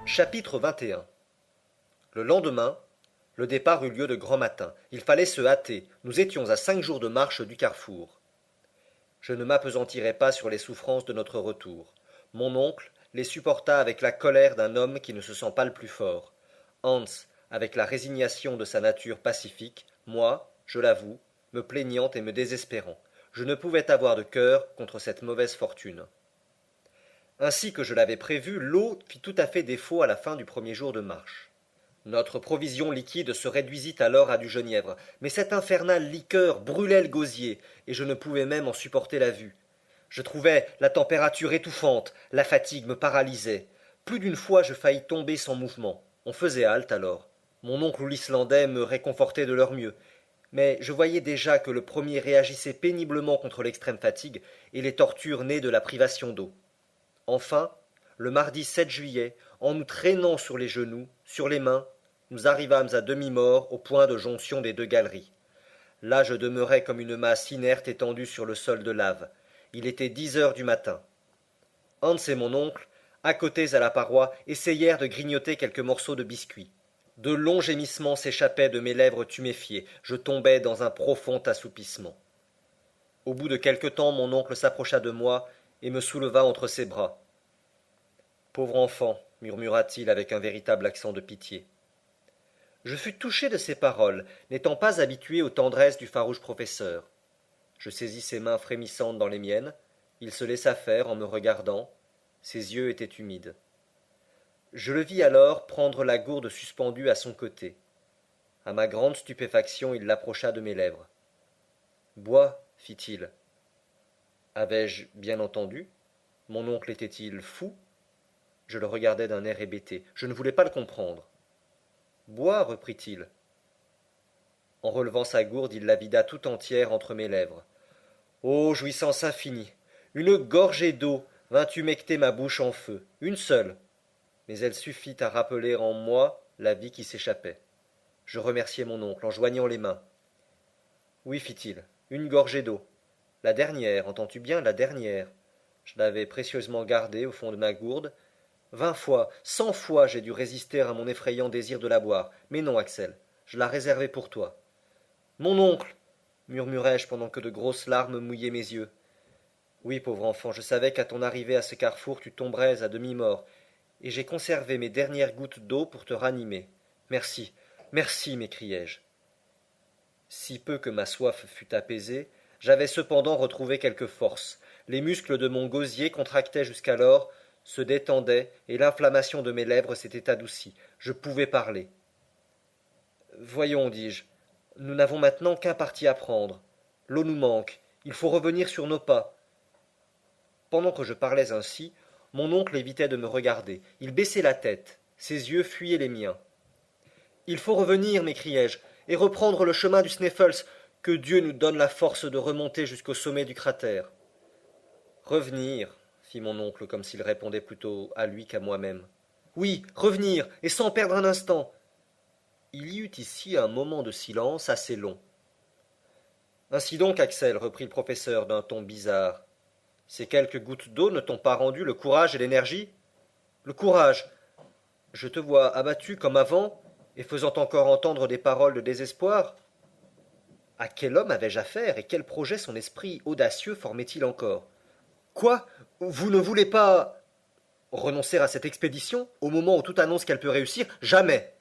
Chapitre 21. Le lendemain, le départ eut lieu de grand matin. Il fallait se hâter. Nous étions à 5 jours de marche du carrefour. Je ne m'appesantirai pas sur les souffrances de notre retour. Mon oncle les supporta avec la colère d'un homme qui ne se sent pas le plus fort. Hans, avec la résignation de sa nature pacifique, moi, je l'avoue, me plaignant et me désespérant. Je ne pouvais avoir de cœur contre cette mauvaise fortune. Ainsi que je l'avais prévu, l'eau fit tout à fait défaut à la fin du premier jour de marche. Notre provision liquide se réduisit alors à du genièvre, mais cette infernale liqueur brûlait le gosier, et je ne pouvais même en supporter la vue. Je trouvais la température étouffante, la fatigue me paralysait. Plus d'une fois je faillis tomber sans mouvement. On faisait halte alors. Mon oncle ou l'Islandais me réconfortaient de leur mieux, mais je voyais déjà que le premier réagissait péniblement contre l'extrême fatigue et les tortures nées de la privation d'eau. Enfin, le mardi 7 juillet, en nous traînant sur les genoux, sur les mains, nous arrivâmes à demi-mort au point de jonction des deux galeries. Là je demeurais comme une masse inerte étendue sur le sol de lave. Il était 10 heures du matin. Hans et mon oncle, accotés à la paroi, essayèrent de grignoter quelques morceaux de biscuit. De longs gémissements s'échappaient de mes lèvres tuméfiées. Je tombais dans un profond assoupissement. Au bout de quelque temps, mon oncle s'approcha de moi et me souleva entre ses bras. Pauvre enfant, murmura-t-il avec un véritable accent de pitié. Je fus touché de ces paroles, n'étant pas habitué aux tendresses du farouche professeur. Je saisis ses mains frémissantes dans les miennes. Il se laissa faire en me regardant. Ses yeux étaient humides. Je le vis alors prendre la gourde suspendue à son côté. À ma grande stupéfaction, il l'approcha de mes lèvres. Bois, fit-il. Avais-je bien entendu? Mon oncle était-il fou? Je le regardais d'un air hébété. Je ne voulais pas le comprendre. Bois, reprit-il. En relevant sa gourde, il la vida tout entière entre mes lèvres. Ô jouissance infinie! Une gorgée d'eau vint humecter ma bouche en feu, une seule, mais elle suffit à rappeler en moi la vie qui s'échappait. Je remerciai mon oncle en joignant les mains. Oui, fit-il, une gorgée d'eau. La dernière, entends-tu bien, la dernière. Je l'avais précieusement gardée au fond de ma gourde. 20 fois, 100 fois j'ai dû résister à mon effrayant désir de la boire. Mais non, Axel, je la réservais pour toi. Mon oncle, murmurai-je pendant que de grosses larmes mouillaient mes yeux. Oui, pauvre enfant, je savais qu'à ton arrivée à ce carrefour tu tomberais à demi-mort, et j'ai conservé mes dernières gouttes d'eau pour te ranimer. Merci, merci, m'écriai-je. Si peu que ma soif fût apaisée, j'avais cependant retrouvé quelque force. Les muscles de mon gosier, contractés jusqu'alors, se détendaient, et l'inflammation de mes lèvres s'était adoucie. Je pouvais parler. Voyons, dis-je, nous n'avons maintenant qu'un parti à prendre. L'eau nous manque, il faut revenir sur nos pas. Pendant que je parlais ainsi, mon oncle évitait de me regarder. Il baissait la tête, ses yeux fuyaient les miens. Il faut revenir, m'écriai-je, et reprendre le chemin du Sneffels. Que Dieu nous donne la force de remonter jusqu'au sommet du cratère. Revenir, fit mon oncle comme s'il répondait plutôt à lui qu'à moi-même. Oui, revenir, et sans perdre un instant. Il y eut ici un moment de silence assez long. Ainsi donc, Axel, reprit le professeur d'un ton bizarre, ces quelques gouttes d'eau ne t'ont pas rendu le courage et l'énergie? Le courage. Je te vois abattu comme avant, et faisant encore entendre des paroles de désespoir. À quel homme avais-je affaire, et quel projet son esprit audacieux formait-il encore? Quoi? Vous ne voulez pas renoncer à cette expédition, au moment où tout annonce qu'elle peut réussir? Jamais.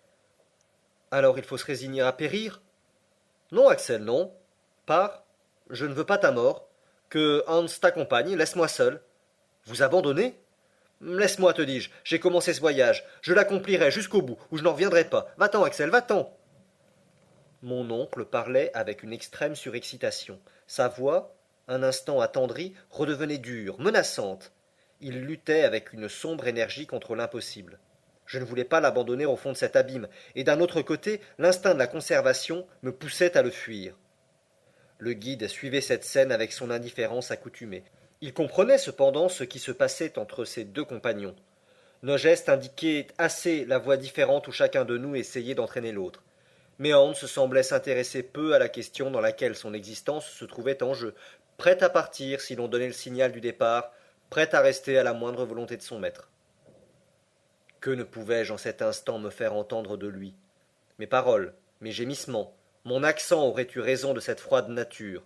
Alors il faut se résigner à périr? Non, Axel, non. Pars. Je ne veux pas ta mort. Que Hans t'accompagne, laisse-moi seul. Vous abandonner? Laisse-moi, te dis-je, j'ai commencé ce voyage. Je l'accomplirai jusqu'au bout, ou je n'en reviendrai pas. Va-t'en, Axel, va-t'en. Mon oncle parlait avec une extrême surexcitation. Sa voix, un instant attendrie, redevenait dure, menaçante. Il luttait avec une sombre énergie contre l'impossible. Je ne voulais pas l'abandonner au fond de cet abîme, et d'un autre côté, l'instinct de la conservation me poussait à le fuir. Le guide suivait cette scène avec son indifférence accoutumée. Il comprenait cependant ce qui se passait entre ses deux compagnons. Nos gestes indiquaient assez la voie différente où chacun de nous essayait d'entraîner l'autre. Mais Hans semblait s'intéresser peu à la question dans laquelle son existence se trouvait en jeu, prêt à partir si l'on donnait le signal du départ, prêt à rester à la moindre volonté de son maître. Que ne pouvais-je en cet instant me faire entendre de lui? Mes paroles, mes gémissements, mon accent auraient eu raison de cette froide nature.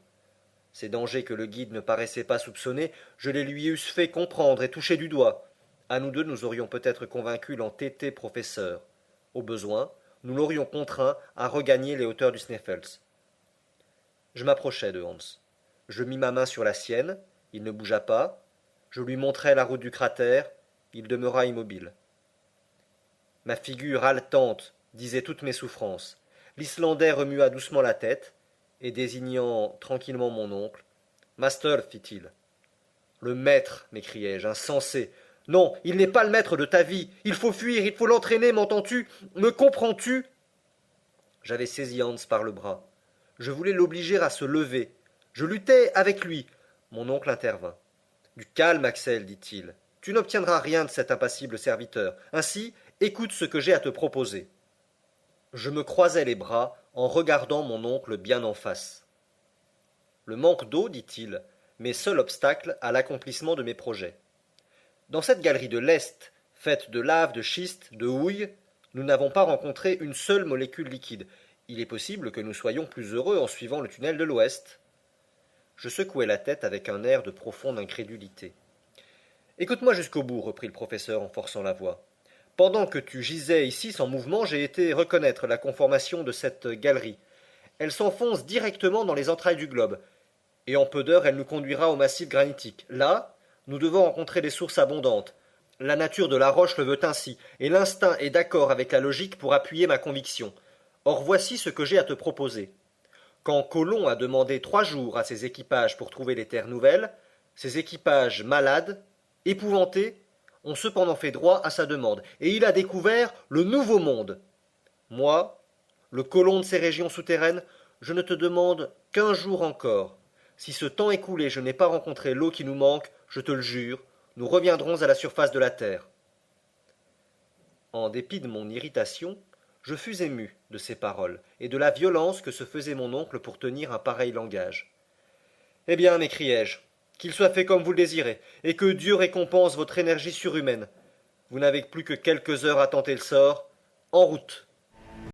Ces dangers que le guide ne paraissait pas soupçonner, je les lui eusse fait comprendre et toucher du doigt. À nous deux, nous aurions peut-être convaincu l'entêté professeur. Au besoin, nous l'aurions contraint à regagner les hauteurs du Sneffels. Je m'approchai de Hans. Je mis ma main sur la sienne, il ne bougea pas. Je lui montrai la route du cratère, il demeura immobile. Ma figure haletante disait toutes mes souffrances. L'Islandais remua doucement la tête, et désignant tranquillement mon oncle, Master, fit-il. Le maître, m'écriai-je, insensé. Non, il n'est pas le maître de ta vie. Il faut fuir, il faut l'entraîner, m'entends-tu? Me comprends-tu? J'avais saisi Hans par le bras. Je voulais l'obliger à se lever. Je luttais avec lui. Mon oncle intervint. Du calme, Axel, dit-il. Tu n'obtiendras rien de cet impassible serviteur. Ainsi, écoute ce que j'ai à te proposer. Je me croisai les bras en regardant mon oncle bien en face. Le manque d'eau, dit-il, m'est seul obstacle à l'accomplissement de mes projets. Dans cette galerie de l'Est, faite de lave, de schiste, de houille, nous n'avons pas rencontré une seule molécule liquide. Il est possible que nous soyons plus heureux en suivant le tunnel de l'Ouest. Je secouai la tête avec un air de profonde incrédulité. Écoute-moi jusqu'au bout, reprit le professeur en forçant la voix. Pendant que tu gisais ici sans mouvement, j'ai été reconnaître la conformation de cette galerie. Elle s'enfonce directement dans les entrailles du globe, et en peu d'heures elle nous conduira au massif granitique. Là, nous devons rencontrer des sources abondantes. La nature de la roche le veut ainsi, et l'instinct est d'accord avec la logique pour appuyer ma conviction. Or voici ce que j'ai à te proposer. Quand Colomb a demandé 3 jours à ses équipages pour trouver les terres nouvelles, ces équipages malades, épouvantés, ont cependant fait droit à sa demande, et il a découvert le nouveau monde. Moi, le colon de ces régions souterraines, je ne te demande qu'1 jour encore. Si ce temps écoulé je n'ai pas rencontré l'eau qui nous manque, je te le jure, nous reviendrons à la surface de la terre. En dépit de mon irritation, je fus ému de ces paroles, et de la violence que se faisait mon oncle pour tenir un pareil langage. Eh bien, m'écriai-je, qu'il soit fait comme vous le désirez, et que Dieu récompense votre énergie surhumaine. Vous n'avez plus que quelques heures à tenter le sort. En route.